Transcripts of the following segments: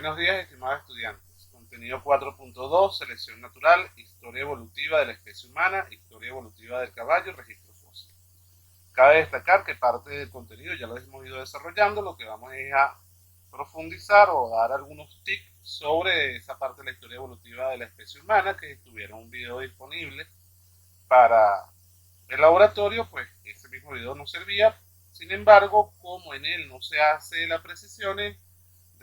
Buenos días, estimados estudiantes. Contenido 4.2, selección natural, historia evolutiva de la especie humana, historia evolutiva del caballo, registro fósil. Cabe destacar que parte del contenido ya lo hemos ido desarrollando, lo que vamos es a profundizar o dar algunos tips sobre esa parte de la historia evolutiva de la especie humana, que tuvieron un video disponible para el laboratorio, pues ese mismo video no servía. Sin embargo, como en él no se hace las precisiones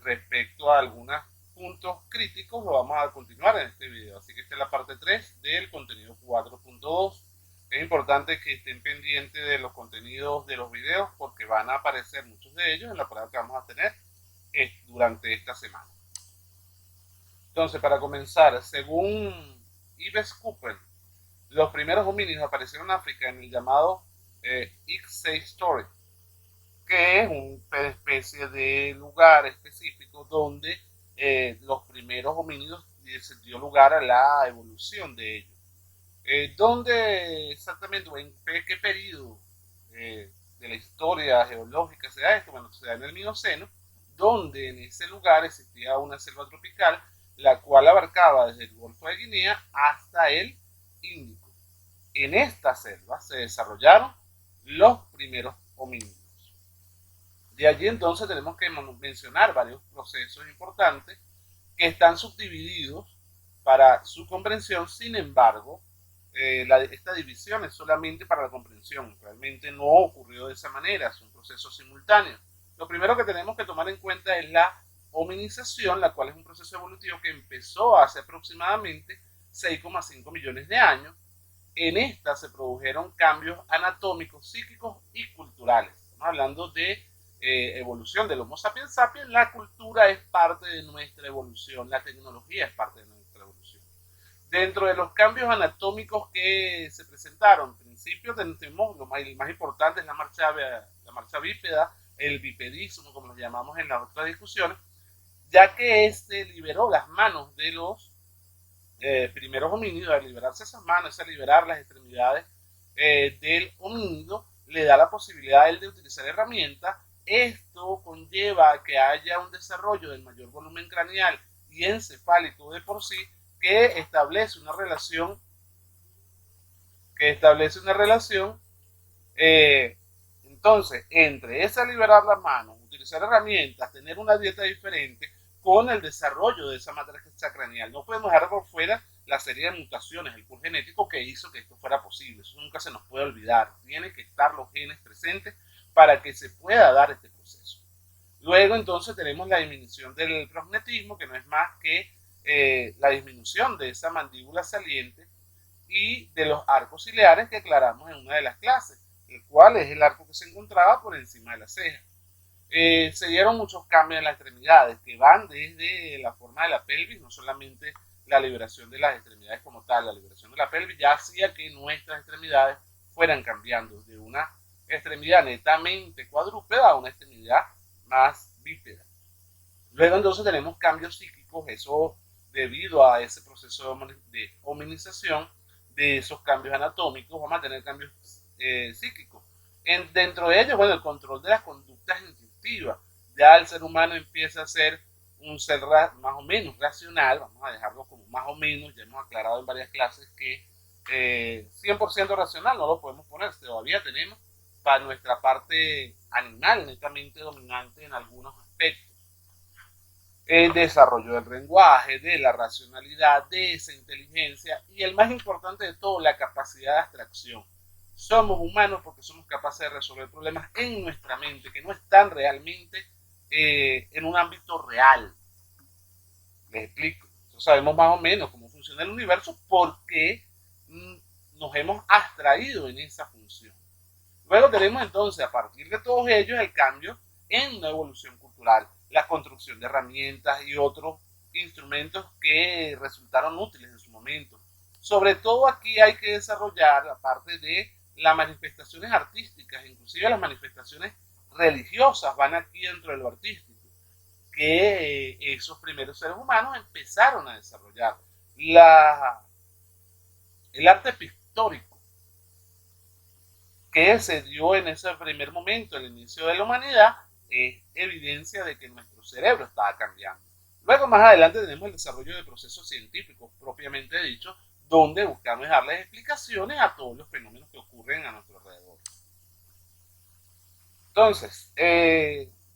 respecto a algunos puntos críticos, lo vamos a continuar en este video. Así que esta es la parte 3 del contenido 4.2. Es importante que estén pendientes de los contenidos de los videos porque van a aparecer muchos de ellos en la prueba que vamos a tener durante esta semana. Entonces, para comenzar, según Ives Cooper, los primeros homínidos aparecieron en África en el llamado X6 Story, que es una especie de lugar específico donde los primeros homínidos se dio lugar a la evolución de ellos. ¿Dónde exactamente, en qué periodo de la historia geológica se da esto? Bueno, se da en el Mioceno, donde en ese lugar existía una selva tropical, la cual abarcaba desde el Golfo de Guinea hasta el Índico. En esta selva se desarrollaron los primeros homínidos. De allí entonces tenemos que mencionar varios procesos importantes que están subdivididos para su comprensión. Sin embargo, esta división es solamente para la comprensión, realmente no ocurrió de esa manera, son procesos simultáneos. Lo primero que tenemos que tomar en cuenta es la hominización, la cual es un proceso evolutivo que empezó hace aproximadamente 6,5 millones de años. En esta se produjeron cambios anatómicos, psíquicos y culturales. Estamos hablando de evolución del Homo sapiens sapiens. La cultura es parte de nuestra evolución, la tecnología es parte de nuestra evolución. Dentro de los cambios anatómicos que se presentaron, en principio tenemos el más importante es la marcha bípeda, el bipedismo, como lo llamamos en las otras discusiones, ya que este liberó las manos de los primeros homínidos. Al liberarse esas manos, al liberar las extremidades del homínido, le da la posibilidad a él de utilizar herramientas. Esto conlleva a que haya un desarrollo del mayor volumen craneal y encefálico de por sí, que establece una relación entonces entre esa liberar las manos, utilizar herramientas, tener una dieta diferente, con el desarrollo de esa matriz craneal. No podemos dejar por fuera la serie de mutaciones, el pool genético que hizo que esto fuera posible. Eso nunca se nos puede olvidar. Tienen que estar los genes presentes para que se pueda dar este proceso. Luego entonces tenemos la disminución del prognetismo, que no es más que la disminución de esa mandíbula saliente y de los arcos ciliares que aclaramos en una de las clases, el cual es el arco que se encontraba por encima de la ceja. Se dieron muchos cambios en las extremidades que van desde la forma de la pelvis, no solamente la liberación de las extremidades como tal, la liberación de la pelvis ya hacía que nuestras extremidades fueran cambiando de una extremidad netamente cuadrúpeda a una extremidad más bípeda. Luego entonces tenemos cambios psíquicos, eso debido a ese proceso de hominización, de esos cambios anatómicos, vamos a tener cambios psíquicos. Dentro de ellos, bueno, el control de las conductas instintivas. Ya el ser humano empieza a ser un ser más o menos racional, vamos a dejarlo como más o menos, ya hemos aclarado en varias clases que 100% racional no lo podemos poner, todavía tenemos para nuestra parte animal netamente dominante en algunos aspectos. El desarrollo del lenguaje, de la racionalidad, de esa inteligencia y el más importante de todo, la capacidad de abstracción. Somos humanos porque somos capaces de resolver problemas en nuestra mente que no están realmente en un ámbito real. Les explico. Entonces sabemos más o menos cómo funciona el universo porque nos hemos abstraído en esa función. Luego tenemos entonces, a partir de todos ellos, el cambio en una evolución cultural, la construcción de herramientas y otros instrumentos que resultaron útiles en su momento. Sobre todo aquí hay que desarrollar la parte de las manifestaciones artísticas, inclusive las manifestaciones religiosas van aquí dentro de lo artístico, que esos primeros seres humanos empezaron a desarrollar. El arte pictórico que se dio en ese primer momento, el inicio de la humanidad, es evidencia de que nuestro cerebro estaba cambiando. Luego, más adelante, tenemos el desarrollo de procesos científicos propiamente dicho, donde buscamos darles explicaciones a todos los fenómenos que ocurren a nuestro alrededor. Entonces,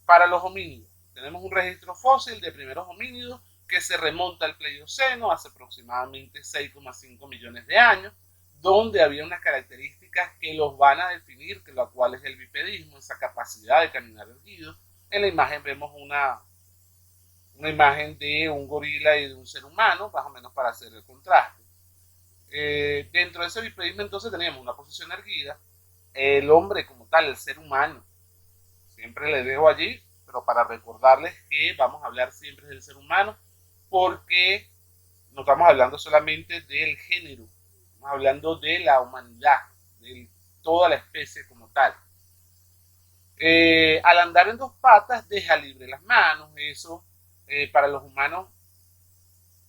para los homínidos, tenemos un registro fósil de primeros homínidos que se remonta al Pleistoceno hace aproximadamente 6,5 millones de años, donde había unas características que los van a definir, que lo cual es el bipedismo, esa capacidad de caminar erguido. En la imagen vemos una imagen de un gorila y de un ser humano, más o menos para hacer el contraste. Dentro de ese bipedismo entonces teníamos una posición erguida, el hombre como tal, el ser humano, siempre le dejo allí, pero para recordarles que vamos a hablar siempre del ser humano, porque no estamos hablando solamente del género, estamos hablando de la humanidad, de toda la especie como tal. Al andar en dos patas deja libre las manos, eso para los humanos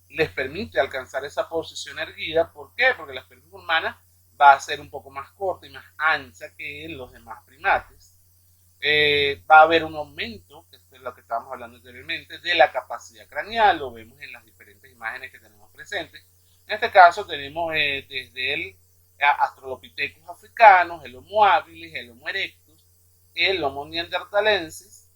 les permite alcanzar esa posición erguida. ¿Por qué? Porque la especie humana va a ser un poco más corta y más ancha que los demás primates. Va a haber un aumento, que es lo que estábamos hablando anteriormente, de la capacidad craneal, lo vemos en las diferentes imágenes que tenemos presentes. En este caso tenemos desde el Australopithecus africanos, el Homo habilis, el Homo erectus, el Homo neanderthalensis.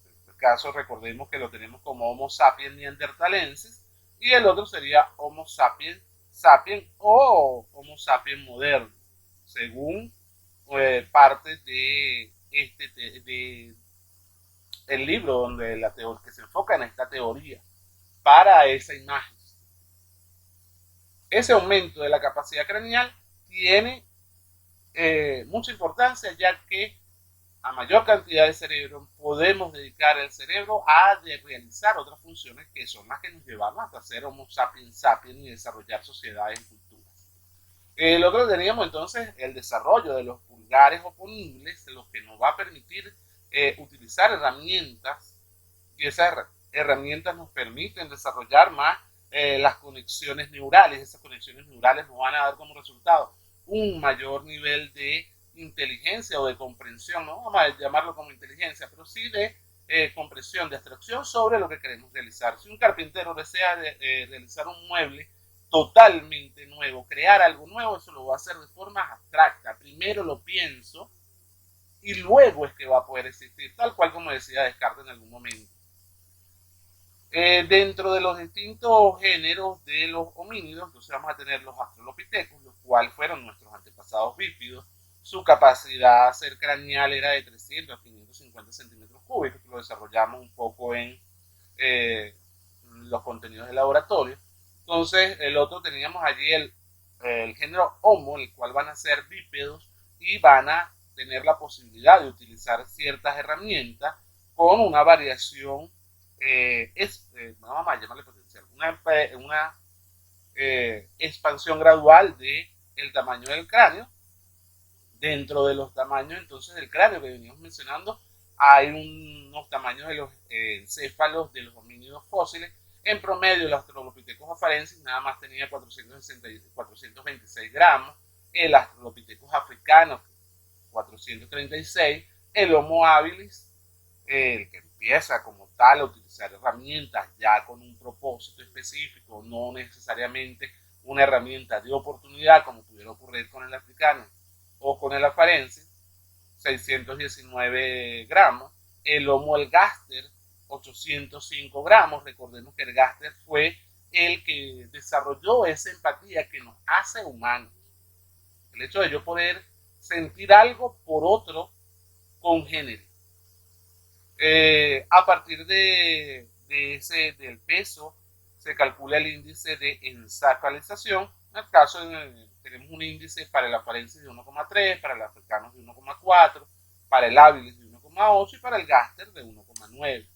En este caso recordemos que lo tenemos como Homo sapiens neanderthalensis, y el otro sería Homo sapiens sapiens o Homo sapiens moderno, según parte de el libro donde que se enfoca en esta teoría para esa imagen. Ese aumento de la capacidad craneal tiene mucha importancia, ya que a mayor cantidad de cerebro podemos dedicar el cerebro a realizar otras funciones que son las que nos llevaron hasta ser Homo sapiens sapiens y desarrollar sociedades y culturas. El otro teníamos entonces el desarrollo de los pulgares oponibles, lo que nos va a permitir utilizar herramientas, y esas herramientas nos permiten desarrollar más las conexiones neurales. Esas conexiones neurales nos van a dar como resultado un mayor nivel de inteligencia o de comprensión, no vamos a llamarlo como inteligencia, pero sí de comprensión, de abstracción sobre lo que queremos realizar. Si un carpintero desea realizar un mueble totalmente nuevo, crear algo nuevo, eso lo va a hacer de forma abstracta. Primero lo pienso y luego es que va a poder existir, tal cual como decía Descartes en algún momento. Dentro de los distintos géneros de los homínidos, entonces vamos a tener los Australopithecus, los cuales fueron nuestros antepasados bípedos. Su capacidad ser craneal era de 300 a 550 centímetros cúbicos, que lo desarrollamos un poco en los contenidos del laboratorio. Entonces, el otro teníamos allí el género Homo, el cual van a ser bípedos y van a tener la posibilidad de utilizar ciertas herramientas con una variación, vamos a llamarle potencial, una expansión gradual del tamaño del cráneo. Dentro de los tamaños entonces del cráneo que veníamos mencionando, hay unos tamaños de los encéfalos de los homínidos fósiles. En promedio, el Australopithecus afarensis nada más tenía 426 gramos, el Australopithecus africano 436, el Homo habilis, el que empieza como tal a utilizar herramientas ya con un propósito específico, no necesariamente una herramienta de oportunidad como pudiera ocurrir con el africano o con el afarensis, 619 gramos, el Homo ergaster 805 gramos. Recordemos que Ergaster fue el que desarrolló esa empatía que nos hace humanos. El hecho de yo poder sentir algo por otro congénere. A partir del peso se calcula el índice de encefalización. En el caso tenemos un índice para el afarensis de 1,3, para el africano de 1,4, para el habilis de 1,8 y para el gaster de 1,9.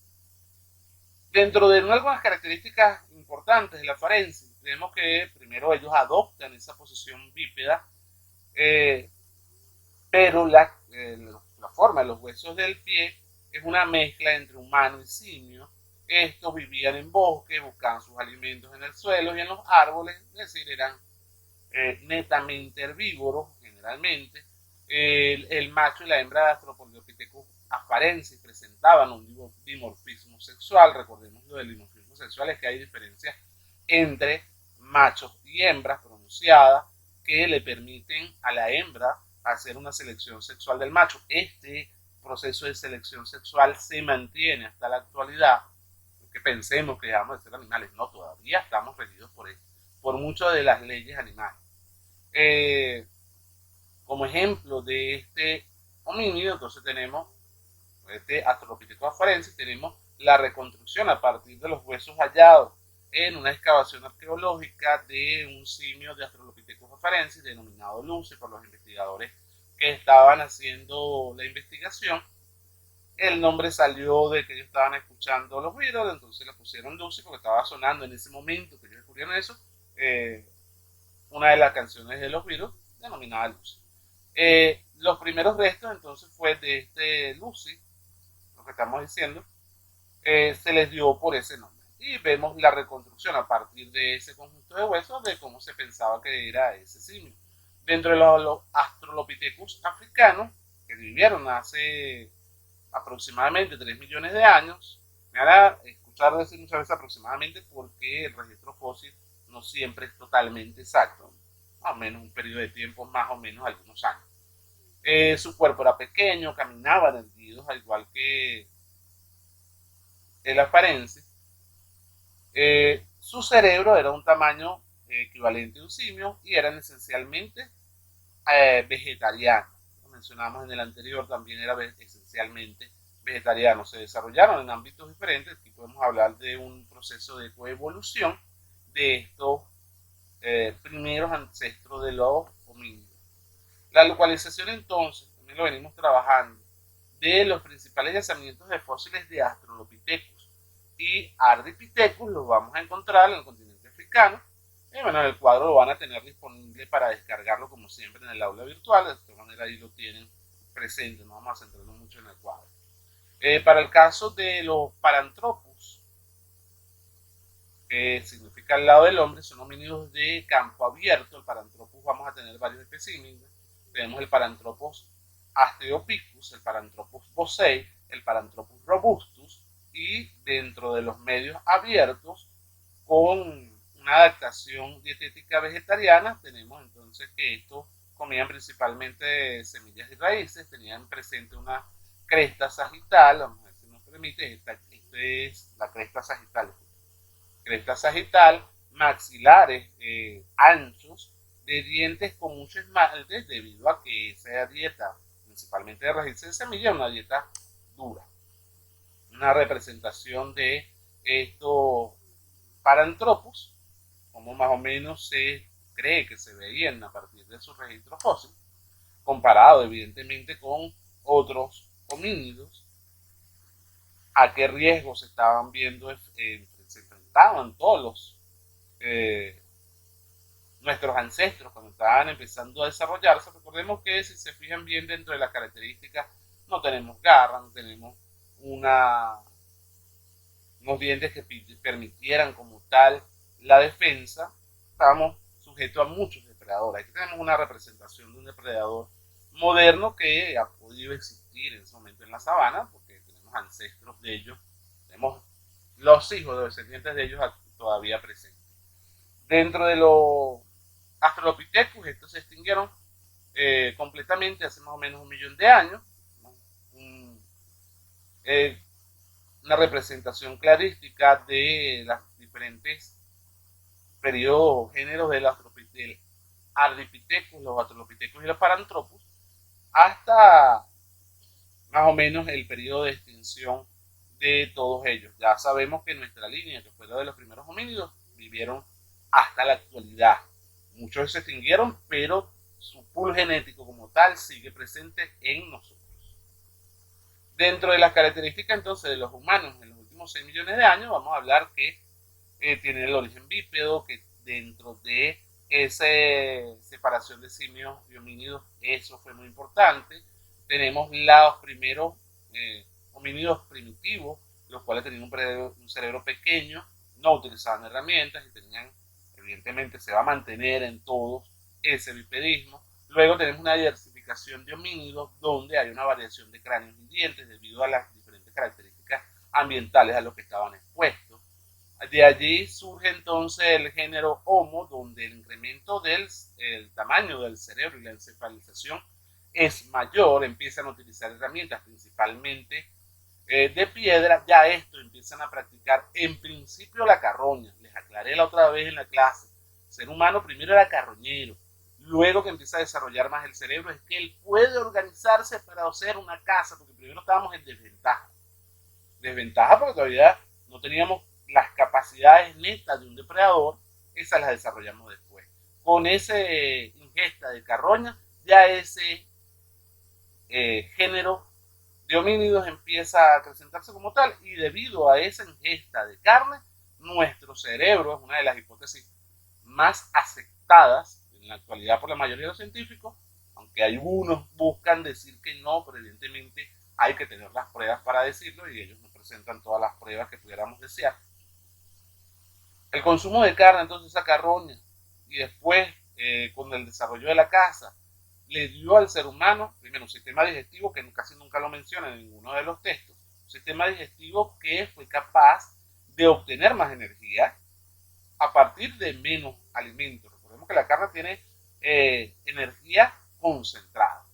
Dentro de algunas características importantes de la afarensis, vemos que primero ellos adoptan esa posición bípeda, pero la forma de los huesos del pie es una mezcla entre humano y simio. Estos vivían en bosques, buscaban sus alimentos en el suelo y en los árboles, es decir, eran netamente herbívoros generalmente. El macho y la hembra de Australopithecus afarensis presentaban un dimorfismo sexual. Recordemos lo del dimorfismo sexual es que hay diferencias entre machos y hembras pronunciadas que le permiten a la hembra hacer una selección sexual del macho. Este proceso de selección sexual se mantiene hasta la actualidad, que pensemos que dejamos de ser animales, no, todavía estamos regidos por muchas de las leyes animales. Como ejemplo de este homínido, entonces tenemos este Australopithecus afarensis, tenemos la reconstrucción a partir de los huesos hallados en una excavación arqueológica de un simio de Australopithecus afarensis denominado Lucy por los investigadores que estaban haciendo la investigación. El nombre salió de que ellos estaban escuchando los Beatles, entonces le pusieron Lucy porque estaba sonando en ese momento que ellos descubrieron eso, una de las canciones de los Beatles denominada Lucy. Los primeros restos entonces fue de este Lucy, lo que estamos diciendo, se les dio por ese nombre. Y vemos la reconstrucción a partir de ese conjunto de huesos de cómo se pensaba que era ese simio. Dentro de los Australopithecus africanos, que vivieron hace aproximadamente 3 millones de años, me hará escuchar decir muchas veces aproximadamente porque el registro fósil no siempre es totalmente exacto, más o menos un periodo de tiempo, más o menos algunos años. Su cuerpo era pequeño, caminaban erguidos, al igual que el afarense. Su cerebro era un tamaño equivalente a un simio y eran esencialmente vegetarianos. Lo mencionamos en el anterior, también era esencialmente vegetariano. Se desarrollaron en ámbitos diferentes. Aquí podemos hablar de un proceso de coevolución de estos primeros ancestros de los homínidos. La localización entonces, también lo venimos trabajando, de los principales yacimientos de fósiles de Australopithecus y Ardipithecus los vamos a encontrar en el continente africano. Y bueno, el cuadro lo van a tener disponible para descargarlo como siempre en el aula virtual, de esta manera ahí lo tienen presente, no vamos a centrarnos mucho en el cuadro. Para el caso de los Paranthropus, que significa al lado del hombre, son homínidos de campo abierto. El Paranthropus vamos a tener varios especímenes. Tenemos el Paranthropus Asteopicus, el Paranthropus bossei, el Paranthropus robustus, y dentro de los medios abiertos con una adaptación dietética vegetariana tenemos entonces que estos comían principalmente semillas y raíces, tenían presente una cresta sagital, vamos a ver si nos permite, esta es la cresta sagital, maxilares anchos, de dientes con mucho esmalte, debido a que esa dieta, principalmente de raíces de semilla, es una dieta dura. Una representación de estos Paranthropus, como más o menos se cree que se veían a partir de sus registros fósiles, comparado evidentemente con otros homínidos, a qué riesgos se estaban viendo, se enfrentaban todos los nuestros ancestros cuando estaban empezando a desarrollarse. Recordemos que si se fijan bien dentro de las características, no tenemos garras, no tenemos unos dientes que permitieran como tal la defensa, estábamos sujetos a muchos depredadores. Aquí tenemos una representación de un depredador moderno que ha podido existir en ese momento en la sabana, porque tenemos ancestros de ellos, tenemos los hijos de descendientes de ellos todavía presentes. Dentro de los Australopithecus, estos se extinguieron completamente hace más o menos 1 millón de años. Una representación clarística de las diferentes periodos o géneros del Ardipithecus, los Australopithecus y los Paranthropus, hasta más o menos el periodo de extinción de todos ellos. Ya sabemos que nuestra línea, que fue la de los primeros homínidos, vivieron hasta la actualidad. Muchos se extinguieron, pero su pool genético como tal sigue presente en nosotros. Dentro de las características entonces de los humanos en los últimos 6 millones de años, vamos a hablar que tienen el origen bípedo, que dentro de esa separación de simios y homínidos, eso fue muy importante. Tenemos los primeros homínidos primitivos, los cuales tenían un cerebro pequeño, no utilizaban herramientas y tenían, evidentemente se va a mantener en todos ese bipedismo. Luego tenemos una diversificación de homínidos donde hay una variación de cráneos y dientes debido a las diferentes características ambientales a los que estaban expuestos. De allí surge entonces el género Homo, donde el incremento del tamaño del cerebro y la encefalización es mayor, empiezan a utilizar herramientas principalmente de piedra. Ya esto empiezan a practicar en principio la carroña. Les aclaré la otra vez en la clase. El ser humano primero era carroñero, luego que empieza a desarrollar más el cerebro es que él puede organizarse para hacer una casa, porque primero estábamos en desventaja. Desventaja porque todavía no teníamos las capacidades netas de un depredador, esas las desarrollamos después. Con ese ingesta de carroña, ya ese género de homínidos empieza a acrecentarse como tal, y debido a esa ingesta de carne, nuestro cerebro es una de las hipótesis más aceptadas en la actualidad por la mayoría de los científicos, aunque algunos buscan decir que no, pero evidentemente hay que tener las pruebas para decirlo y ellos nos presentan todas las pruebas que pudiéramos desear. El consumo de carne, entonces, esa carroña, y después con el desarrollo de la caza, le dio al ser humano, primero, un sistema digestivo que casi nunca lo menciona en ninguno de los textos, un sistema digestivo que fue capaz de obtener más energía a partir de menos alimentos. Recordemos que la carne tiene energía concentrada.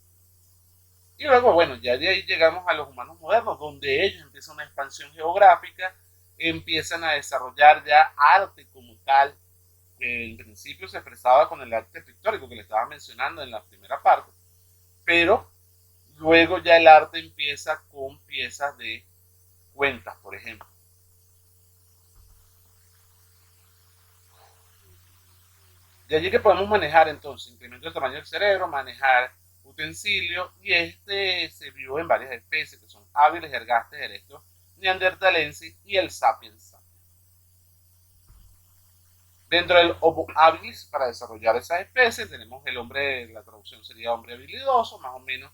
Y luego, bueno, ya de ahí llegamos a los humanos modernos, donde ellos empiezan una expansión geográfica, empiezan a desarrollar ya arte como tal, que en principio se expresaba con el arte pictórico que le estaba mencionando en la primera parte, pero luego ya el arte empieza con piezas de cuentas, por ejemplo. De allí que podemos manejar entonces incremento del tamaño del cerebro, manejar utensilios, y este se vio en varias especies que son hábiles, ergastes, erectos, neandertalensis y el sapiens sapiens. Dentro del Homo habilis, para desarrollar esas especies, tenemos el hombre, la traducción sería hombre habilidoso, más o menos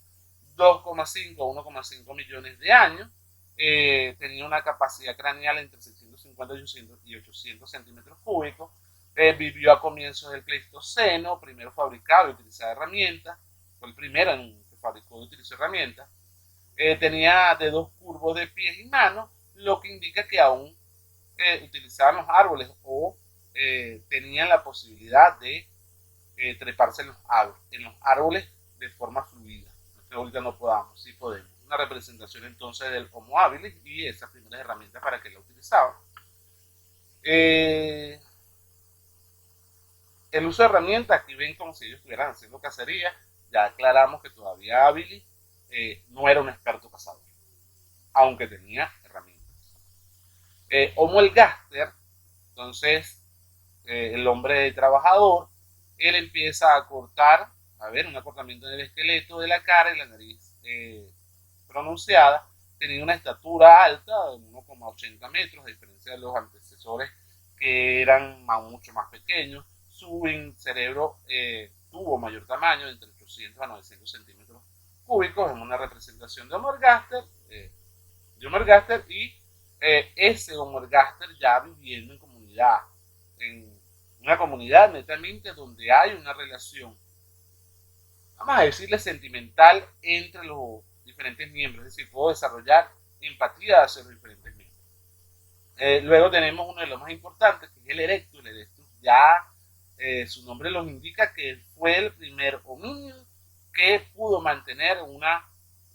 2,5 a 1,5 millones de años. Tenía una capacidad craneal entre 650 y 800 centímetros cúbicos. Vivió a comienzos del Pleistoceno, primero fabricaba y utilizaba herramientas, fue el primero en que fabricó y utilizó herramientas. Tenía dedos curvos de pies y manos, lo que indica que aún utilizaban los árboles o tenían la posibilidad de treparse en los árboles de forma fluida. Que ahorita no podamos, sí podemos. Una representación entonces del Homo habilis y esas primeras herramientas para que la utilizaban. El uso de herramientas, aquí ven como si ellos estuvieran haciendo cacería. Ya aclaramos que todavía habilis no era un experto cazador, aunque tenía herramientas. Homo ergaster, entonces el hombre trabajador, él empieza a cortar, a ver, un acortamiento del esqueleto de la cara y la nariz pronunciada. Tenía una estatura alta de 1,80 metros, a diferencia de los antecesores que eran mucho más pequeños. Su cerebro tuvo mayor tamaño, entre 800 a 900 centímetros cúbicos, en una representación de Homo ergaster, y ese Homo ergaster ya viviendo en comunidad, en una comunidad netamente donde hay una relación, vamos a decirle, sentimental entre los diferentes miembros, es decir, puedo desarrollar empatía hacia los diferentes miembros. Luego tenemos uno de los más importantes, que es el erectus. El erectus ya su nombre nos indica que fue el primer homínido que pudo mantener una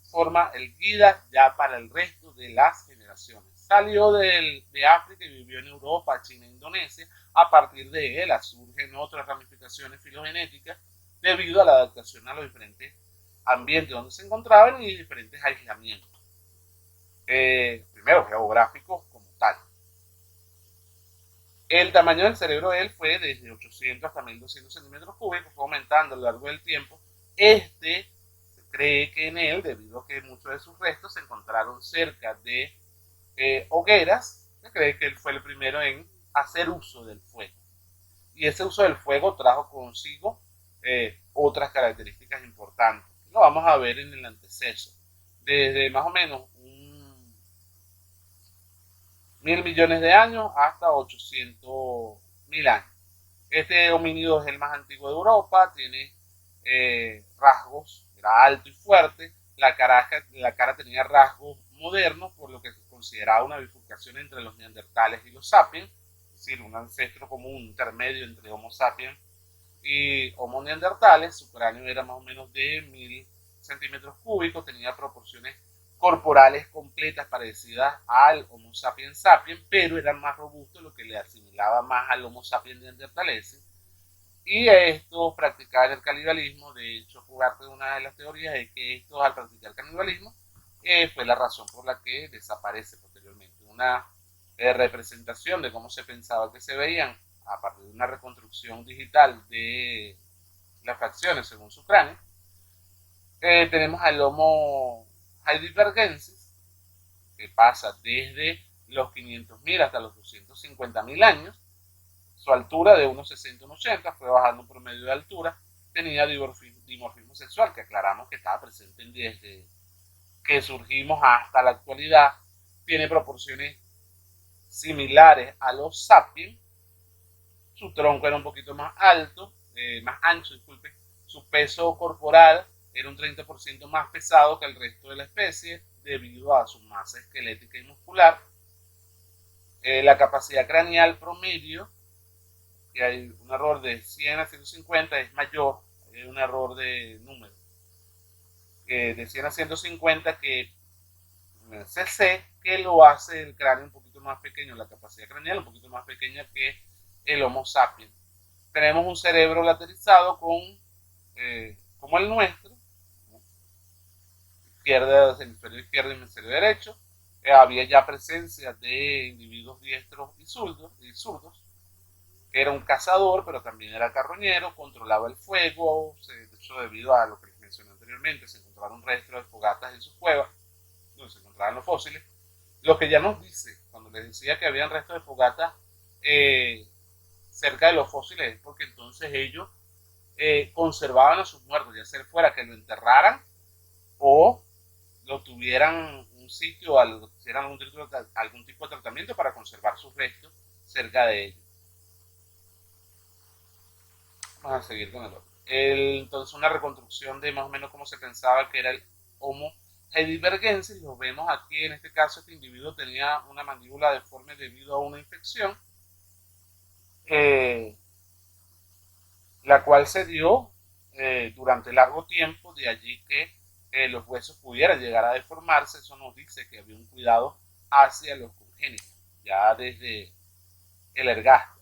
forma erguida ya para el resto de las generaciones. Salió de África y vivió en Europa, China e Indonesia. A partir de él surgen otras ramificaciones filogenéticas debido a la adaptación a los diferentes ambientes donde se encontraban y diferentes aislamientos. Primero geográficos como tal. El tamaño del cerebro de él fue desde 800 hasta 1200 centímetros cúbicos, fue aumentando a lo largo del tiempo. Se cree que en él, debido a que muchos de sus restos se encontraron cerca de hogueras, se cree que él fue el primero en hacer uso del fuego. Y ese uso del fuego trajo consigo otras características importantes. Lo vamos a ver en el anteceso. Desde más o menos 1.000 millones de años hasta 800.000 años. Este homínido es el más antiguo de Europa, tiene rasgos, era alto y fuerte, la cara tenía rasgos modernos, por lo que se consideraba una bifurcación entre los neandertales y los sapiens. decir, un ancestro común intermedio entre Homo sapiens y Homo neandertales. Su cráneo era más o menos de 1000 centímetros cúbicos, tenía proporciones corporales completas parecidas al Homo sapiens sapiens, pero eran más robustos, lo que le asimilaba más al Homo sapiens neanderthalensis. Y estos practicaban el canibalismo. De hecho, parte de una de las teorías es que estos, al practicar canibalismo, fue la razón por la que desaparece posteriormente. Una representación de cómo se pensaba que se veían a partir de una reconstrucción digital de las facciones según su cráneo. Tenemos al Homo heidelbergensis, que pasa desde los 500.000 hasta los 250.000 años. Su altura de 1,60 a 1,80 fue bajando un promedio de altura. Tenía dimorfismo sexual, que aclaramos que estaba presente desde que surgimos hasta la actualidad. Tiene proporciones similares a los sapiens. Su tronco era un poquito más alto, más ancho, disculpe. Su peso corporal era un 30% más pesado que el resto de la especie debido a su masa esquelética y muscular. La capacidad craneal promedio, que hay un error de 100 a 150, es mayor, hay un error de número, de 100 a 150 que CC, que lo hace el cráneo un poquito más pequeño, la capacidad craneal un poquito más pequeña que el Homo sapiens. Tenemos un cerebro lateralizado como el nuestro, izquierda, hemisferio izquierdo y hemisferio derecho. Había ya presencia de individuos diestros y zurdos. Era un cazador, pero también era carroñero, controlaba el fuego. De hecho, debido a lo que les mencioné anteriormente, se encontraron restos de fogatas en sus cuevas, donde se encontraban los fósiles. Lo que ya nos dice, cuando les decía que habían restos de fogatas cerca de los fósiles, es porque entonces ellos conservaban a sus muertos, ya sea fuera que lo enterraran o lo tuvieran un sitio, hicieran algún tipo de tratamiento para conservar sus restos cerca de ellos. Vamos a seguir con el otro. Entonces, una reconstrucción de más o menos cómo se pensaba que era el Homo heidelbergensis. Lo vemos aquí. En este caso, este individuo tenía una mandíbula deforme debido a una infección, la cual se dio durante largo tiempo. De allí que los huesos pudieran llegar a deformarse. Eso nos dice que había un cuidado hacia los congénitos, ya desde el ergastro.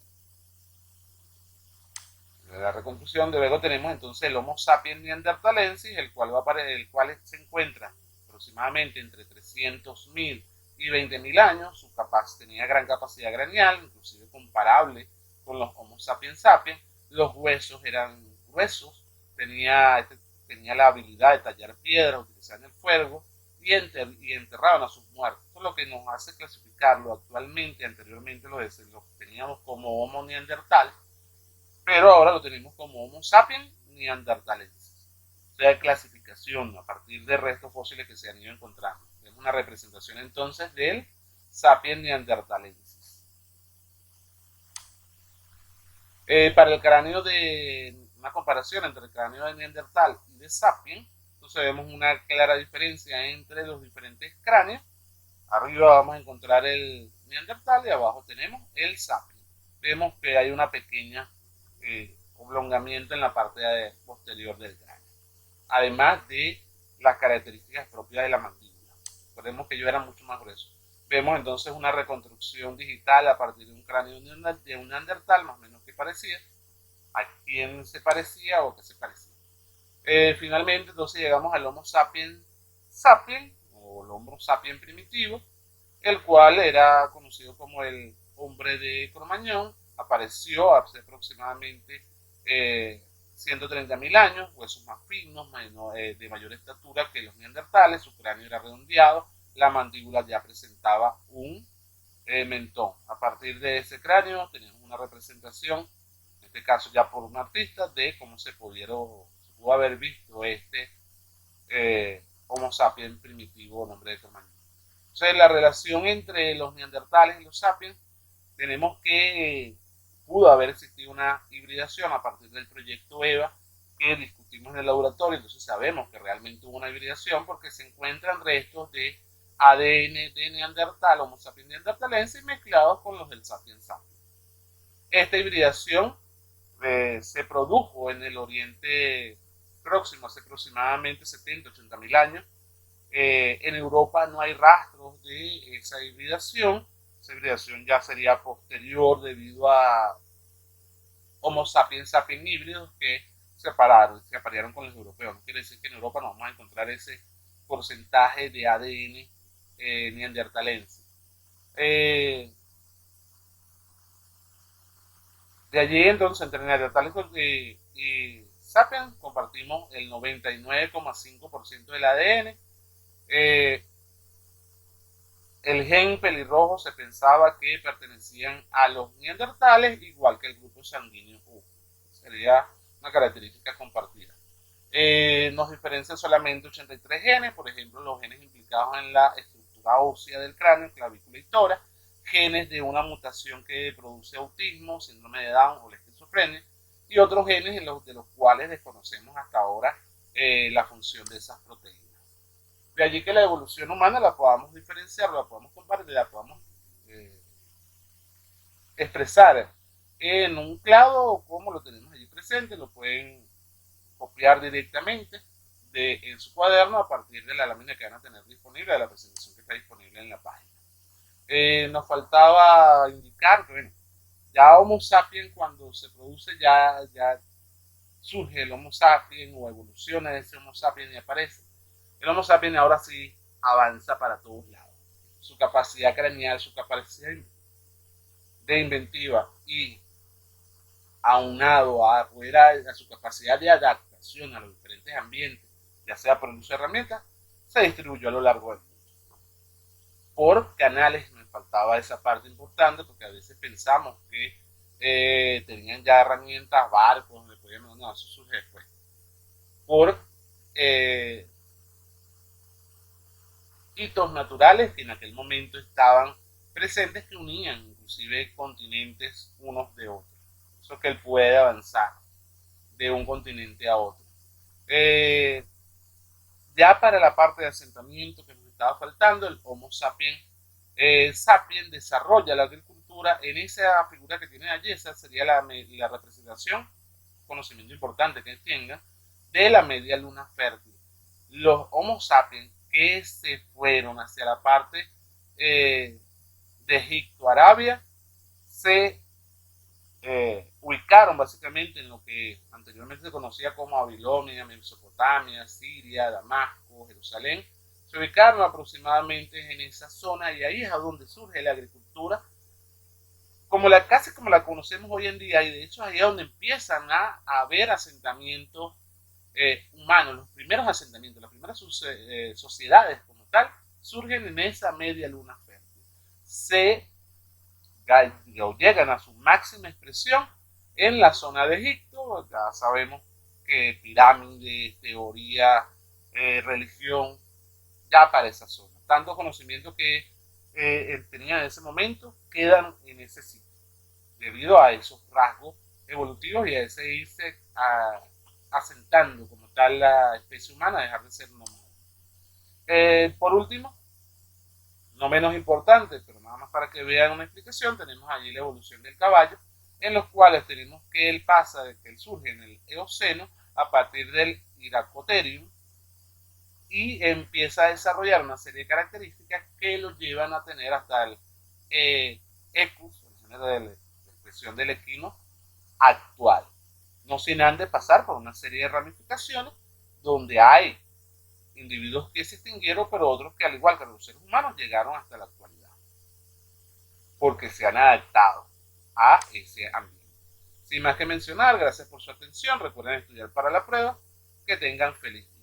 La reconstrucción. De luego tenemos entonces el Homo sapiens neanderthalensis, el cual se encuentra aproximadamente entre 300.000 y 20.000 años. Tenía gran capacidad craneal, inclusive comparable con los Homo sapiens sapiens. Los huesos eran gruesos, tenía la habilidad de tallar piedras, utilizar el fuego y enterraban a sus muertos. Esto es lo que nos hace clasificarlo actualmente. Anteriormente lo teníamos como Homo neandertal, pero ahora lo tenemos como Homo sapiens neanderthalensis. O sea, clasificación a partir de restos fósiles que se han ido encontrando. Es una representación entonces del sapiens neanderthalensis. Para el cráneo una comparación entre el cráneo de Neandertal y de Sapiens, entonces vemos una clara diferencia entre los diferentes cráneos. Arriba vamos a encontrar el Neandertal y abajo tenemos el Sapiens. Vemos que hay una pequeña oblongamiento en la parte posterior del cráneo, además de las características propias de la mandíbula. Recordemos que ellos eran mucho más gruesos. Vemos entonces una reconstrucción digital a partir de un cráneo de un neandertal, más o menos que parecía, a quién se parecía o qué se parecía. Finalmente entonces llegamos al Homo sapiens sapiens, o el Homo sapiens primitivo, el cual era conocido como el hombre de Cro-Magnon. Apareció hace aproximadamente 130.000 años, huesos más finos, de mayor estatura que los neandertales. Su cráneo era redondeado, la mandíbula ya presentaba un mentón. A partir de ese cráneo tenemos una representación, en este caso ya por un artista, de cómo se pudo haber visto este Homo sapiens primitivo, nombre de Cro-Magnon. Entonces, la relación entre los neandertales y los sapiens, tenemos que pudo haber existido una hibridación a partir del proyecto EVA que discutimos en el laboratorio. Entonces sabemos que realmente hubo una hibridación porque se encuentran restos de ADN de Neandertal, Homo sapiens neanderthalensis, mezclados con los del Sapiens sapiens. Esta hibridación se produjo en el Oriente Próximo hace aproximadamente 70-80 mil años. En Europa no hay rastros de esa hibridación. Esa hibridación ya sería posterior debido a Homo sapiens sapiens híbridos que se aparearon con los europeos. No quiere decir que en Europa no vamos a encontrar ese porcentaje de ADN neandertalense. De allí entonces entre neandertales y sapiens compartimos el 99,5% del ADN. El gen pelirrojo se pensaba que pertenecían a los neandertales, igual que el grupo sanguíneo U. Sería una característica compartida. Nos diferencian solamente 83 genes, por ejemplo, los genes implicados en la estructura ósea del cráneo, clavícula y tórax, genes de una mutación que produce autismo, síndrome de Down o la esquizofrenia, y otros genes de los cuales desconocemos hasta ahora la función de esas proteínas. De allí que la evolución humana la podamos diferenciar, la podamos compartir, la podamos expresar en un clado como lo tenemos allí presente, lo pueden copiar directamente en su cuaderno a partir de la lámina que van a tener disponible, de la presentación que está disponible en la página. Nos faltaba indicar que, bueno, ya Homo sapiens cuando se produce ya surge el Homo sapiens o evoluciona ese Homo sapiens y aparece. El Homo sapiens ahora sí avanza para todos lados. Su capacidad craneal, su capacidad de inventiva y aunado a su capacidad de adaptación a los diferentes ambientes, ya sea por el uso de herramientas, se distribuyó a lo largo del mundo. Por canales, me faltaba esa parte importante, porque a veces pensamos que tenían ya herramientas, barcos, donde podían, no, eso surge después. Por hitos naturales que en aquel momento estaban presentes, que unían inclusive continentes unos de otros. Eso que él puede avanzar de un continente a otro. Ya para la parte de asentamiento que nos estaba faltando, el Homo sapiens sapiens desarrolla la agricultura en esa figura que tiene allí. Esa sería la representación, conocimiento importante que tenga, de la media luna fértil. Los Homo sapiens que se fueron hacia la parte de Egipto, Arabia, se ubicaron básicamente en lo que anteriormente se conocía como Babilonia, Mesopotamia, Siria, Damasco, Jerusalén. Se ubicaron aproximadamente en esa zona y ahí es a donde surge la agricultura casi como la conocemos hoy en día, y de hecho ahí es donde empiezan a haber asentamientos humanos. Los primeros asentamientos, las primeras sociedades como tal, surgen en esa media luna fértil. Llegan a su máxima expresión en la zona de Egipto. Ya sabemos que pirámides, teoría, religión, ya para esa zona. Tanto conocimiento que él tenía en ese momento quedan en ese sitio, debido a esos rasgos evolutivos y a ese irse asentando como tal la especie humana, dejar de ser nómada. Por último, no menos importante, pero nada más para que vean una explicación, tenemos allí la evolución del caballo, en los cuales tenemos que él pasa de que él surge en el Eoceno a partir del Hyracotherium y empieza a desarrollar una serie de características que lo llevan a tener hasta el Equus, el género de la expresión del equino actual, no sin antes pasar por una serie de ramificaciones donde hay individuos que se extinguieron, pero otros que al igual que los seres humanos llegaron hasta la actualidad, porque se han adaptado a ese ambiente. Sin más que mencionar, gracias por su atención, recuerden estudiar para la prueba, que tengan feliz día.